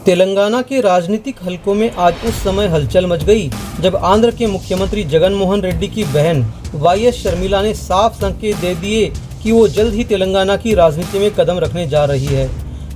तेलंगाना के राजनीतिक हलकों में आज उस समय हलचल मच गई जब आंध्र के मुख्यमंत्री जगन मोहन रेड्डी की बहन वाईएस शर्मिला ने साफ संकेत दे दिए कि वो जल्द ही तेलंगाना की राजनीति में कदम रखने जा रही है।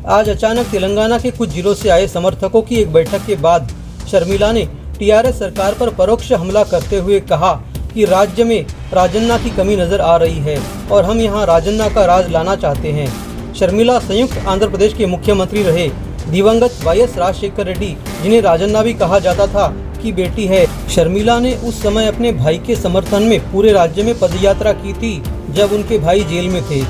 आज अचानक तेलंगाना के कुछ जिलों से आए समर्थकों की एक बैठक के बाद शर्मिला ने टीआरएस सरकार पर परोक्ष हमला करते हुए कहा कि राज्य में राजन्ना की कमी नजर आ रही है और हम यहाँ राजन्ना का राज लाना चाहते हैं। शर्मिला संयुक्त आंध्र प्रदेश के मुख्यमंत्री रहे दिवंगत वाईएस राजशेखर रेड्डी, जिन्हें राजन्ना भी कहा जाता था, की बेटी है। शर्मिला ने उस समय अपने भाई के समर्थन में पूरे राज्य में पदयात्रा की थी जब उनके भाई जेल में थे।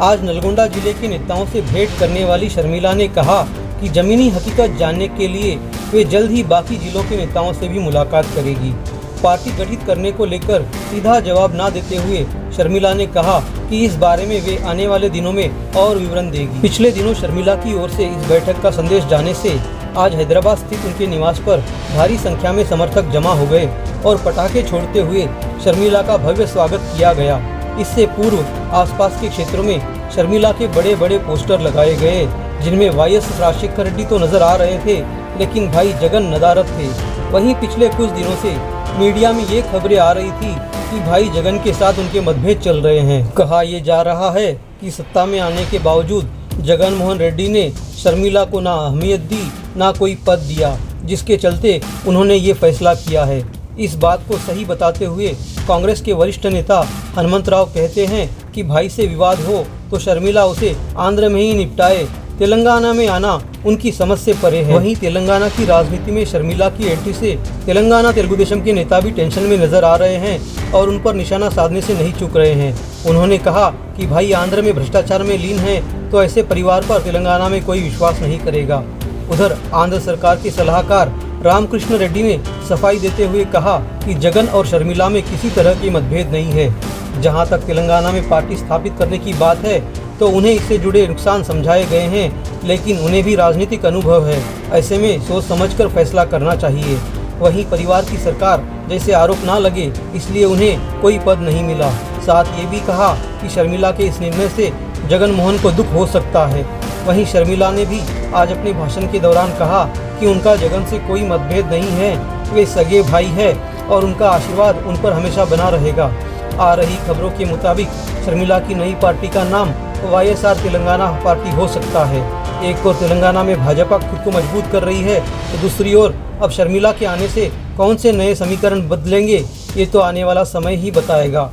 आज नलगोंडा जिले के नेताओं से भेंट करने वाली शर्मिला ने कहा कि जमीनी हकीकत जानने के लिए वे जल्द ही बाकी जिलों के नेताओं से भी मुलाकात करेगी। पार्टी गठित करने को लेकर सीधा जवाब न देते हुए शर्मिला ने कहा कि इस बारे में वे आने वाले दिनों में और विवरण देगी। पिछले दिनों शर्मिला की ओर से इस बैठक का संदेश जाने से आज हैदराबाद स्थित उनके निवास पर भारी संख्या में समर्थक जमा हो गए और पटाखे छोड़ते हुए शर्मिला का भव्य स्वागत किया गया। इससे पूर्व आसपास के क्षेत्रों में शर्मिला के बड़े बड़े पोस्टर लगाए गए जिनमें वाईएस राजशेखर रेड्डी तो नजर आ रहे थे, लेकिन भाई जगन नदारद थे। वहीं पिछले कुछ दिनों से मीडिया में ये खबरें आ रही थी कि भाई जगन के साथ उनके मतभेद चल रहे हैं। कहा यह जा रहा है कि सत्ता में आने के बावजूद जगन मोहन रेड्डी ने शर्मिला को ना अहमियत दी ना कोई पद दिया, जिसके चलते उन्होंने ये फैसला किया है। इस बात को सही बताते हुए कांग्रेस के वरिष्ठ नेता हनुमंत राव कहते हैं कि भाई से विवाद हो तो शर्मिला उसे आंध्र में ही निपटाए, तेलंगाना में आना उनकी समझ से परे है। वहीं तेलंगाना की राजनीति में शर्मिला की एंट्री से तेलंगाना तेलुगु देशम के नेता भी टेंशन में नजर आ रहे हैं और उन पर निशाना साधने से नहीं चूक रहे हैं। उन्होंने कहा कि भाई आंध्र में भ्रष्टाचार में लीन है तो ऐसे परिवार पर तेलंगाना में कोई विश्वास नहीं करेगा। उधर आंध्र सरकार के सलाहकार रामकृष्ण रेड्डी ने सफाई देते हुए कहा कि जगन और शर्मिला में किसी तरह की मतभेद नहीं है। जहां तक तेलंगाना में पार्टी स्थापित करने की बात है तो उन्हें इससे जुड़े नुकसान समझाए गए हैं, लेकिन उन्हें भी राजनीतिक अनुभव है। ऐसे में सोच समझकर फैसला करना चाहिए। वहीं परिवार की सरकार जैसे आरोप ना लगे इसलिए उन्हें कोई पद नहीं मिला। साथ ये भी कहा कि शर्मिला के इस निर्णय से जगन मोहन को दुख हो सकता है। वहीं शर्मिला ने भी आज अपने भाषण के दौरान कहा कि उनका जगन से कोई मतभेद नहीं है, वे सगे भाई है और उनका आशीर्वाद उन पर हमेशा बना रहेगा। आ रही खबरों के मुताबिक शर्मिला की नई पार्टी का नाम वाईएसआर तेलंगाना पार्टी हो सकता है। एक और तेलंगाना में भाजपा खुद को मजबूत कर रही है तो दूसरी ओर अब शर्मिला के आने से कौन से नए समीकरण बदलेंगे ये तो आने वाला समय ही बताएगा।